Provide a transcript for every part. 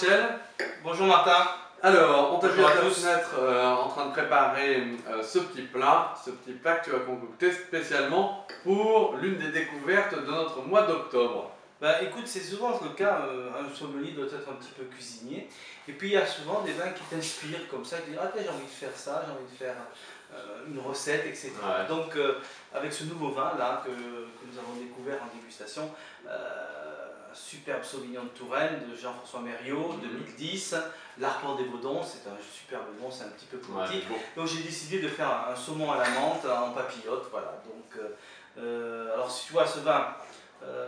Michel. Bonjour Martin. Alors, on t'a vu Bonjour à à ta tous. fenêtre en train de préparer ce petit plat que tu vas concocter spécialement pour l'une des découvertes de notre mois d'octobre. Bah écoute, c'est souvent le cas, un sommelier doit être un petit peu cuisinier. Et puis il y a souvent des vins qui t'inspirent comme ça, qui disent ah tiens, j'ai envie de faire ça, j'ai envie de faire une recette, etc. Ouais. Donc avec ce nouveau vin là que nous avons découvert en dégustation, un superbe Sauvignon de Touraine de Jean-François Mériot, 2010, l'Arpent des Baudons, c'est un superbe vin, c'est un petit peu politique. Ouais, bon. Donc j'ai décidé de faire un saumon à la menthe en papillote, voilà. Donc alors si tu vois ce vin,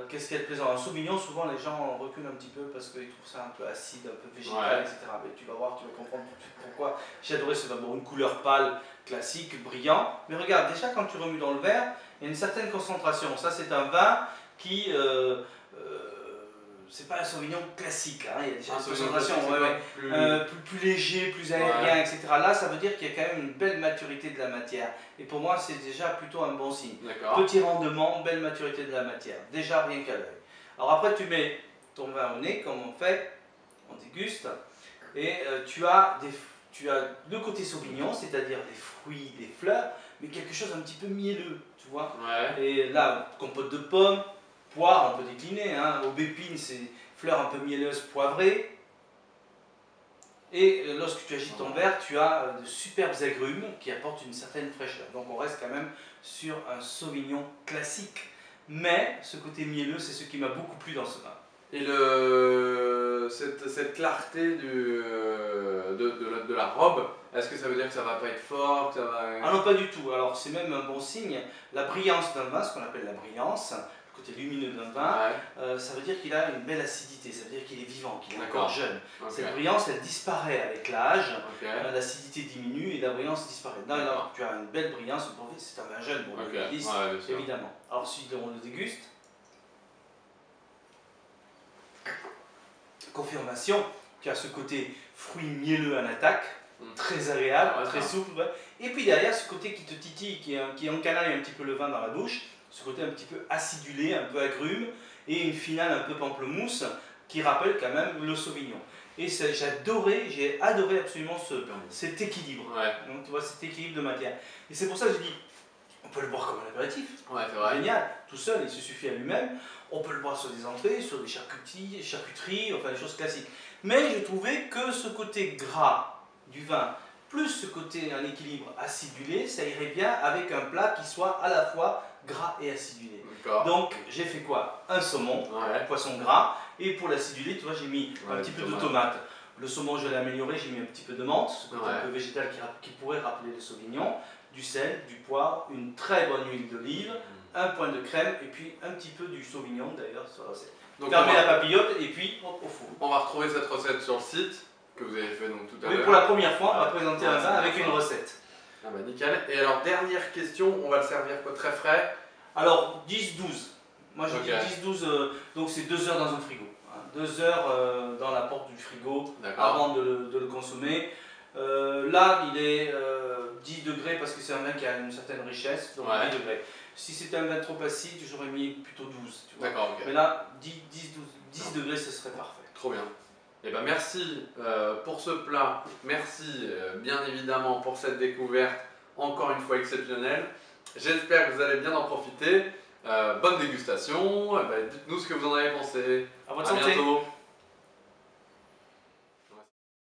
qu'est-ce qu'il y a de plaisant? Un Sauvignon, souvent les gens reculent un petit peu parce qu'ils trouvent ça un peu acide, un peu végétal, Ouais. etc. Mais tu vas voir, tu vas comprendre tout de suite pourquoi j'ai adoré ce vin. Bon, une couleur pâle, classique, brillant. Mais regarde, déjà quand tu remues dans le verre, il y a une certaine concentration. Ça, c'est un vin qui... c'est pas un Sauvignon classique, hein. Il y a déjà une concentration, plus léger, plus aérien, Ouais. etc. Là, ça veut dire qu'il y a quand même une belle maturité de la matière. Et pour moi, c'est déjà plutôt un bon signe. D'accord. Petit rendement, belle maturité de la matière. Déjà rien qu'à l'œil. Alors après, tu mets ton vin au nez, comme on fait, on déguste, et tu as le côté Sauvignon, c'est-à-dire des fruits, des fleurs, mais quelque chose un petit peu mielleux, tu vois. Ouais. Et là, compote de pommes, poire, on peut décliner, hein. Aubépine, c'est fleurs un peu mielleuses, poivrées. Et lorsque tu agites ton verre, tu as de superbes agrumes qui apportent une certaine fraîcheur. Donc on reste quand même sur un Sauvignon classique. Mais ce côté mielleux, c'est ce qui m'a beaucoup plu dans ce vin. Et cette clarté de la robe, est-ce que ça veut dire que ça va pas être fort, que ça va... Ah non, pas du tout. Alors c'est même un bon signe. La brillance d'un vin, ce qu'on appelle la brillance, le côté lumineux d'un vin, ça veut dire qu'il a une belle acidité, ça veut dire qu'il est vivant, qu'il est encore jeune. Okay. Cette brillance, elle disparaît avec l'âge, Okay. L'acidité diminue et la brillance disparaît. Non, non, tu as une belle brillance, c'est un vin jeune, bon, évidemment. Alors si on le déguste, confirmation, tu as ce côté fruit mielleux en attaque, très agréable, très souple. Et puis derrière, ce côté qui te titille, qui encanaille un petit peu le vin dans la bouche, ce côté un petit peu acidulé, un peu agrume, et une finale un peu pamplemousse, qui rappelle quand même le Sauvignon. Et j'ai adoré absolument cet équilibre. Ouais. Donc tu vois, cet équilibre de matière. Et c'est pour ça que je dis, on peut le boire comme un apéritif. Ouais, c'est vrai. Génial, tout seul, il se suffit à lui-même. On peut le boire sur des entrées, sur des charcuteries, enfin des choses classiques. Mais je trouvais que ce côté gras du vin, plus ce côté un équilibre acidulé, ça irait bien avec un plat qui soit à la fois gras et acidulé. Donc j'ai fait quoi? Un saumon, poisson gras, et pour l'acidulé, tu vois, j'ai mis un petit peu de tomate. Le saumon, je l'ai amélioré, j'ai mis un petit peu de menthe, ce côté un peu végétal qui pourrait rappeler le Sauvignon, du sel, du poivre, une très bonne huile d'olive, un point de crème et puis un petit peu du Sauvignon d'ailleurs sur la recette. Donc fermez la papillote et puis hop, au four. On va retrouver cette recette sur le site que vous avez fait donc tout à l'heure. Mais pour la première fois, on va présenter un vin avec une recette. Ah bah nickel. Et alors dernière question, on va le servir quoi, très frais? Alors 10-12. Moi je dis 10-12, donc c'est 2 heures dans un frigo. 2 heures dans la porte du frigo avant de le consommer. Là il est 10 degrés parce que c'est un vin qui a une certaine richesse, donc 10 degrés. Si c'était un vin trop acide, j'aurais mis plutôt 12. D'accord, mais là 10 degrés ce serait parfait. Trop bien. Et ben merci pour ce plat, merci bien évidemment pour cette découverte encore une fois exceptionnelle. J'espère que vous allez bien en profiter. Bonne dégustation, dites-nous ce que vous en avez pensé. À votre santé. Bientôt.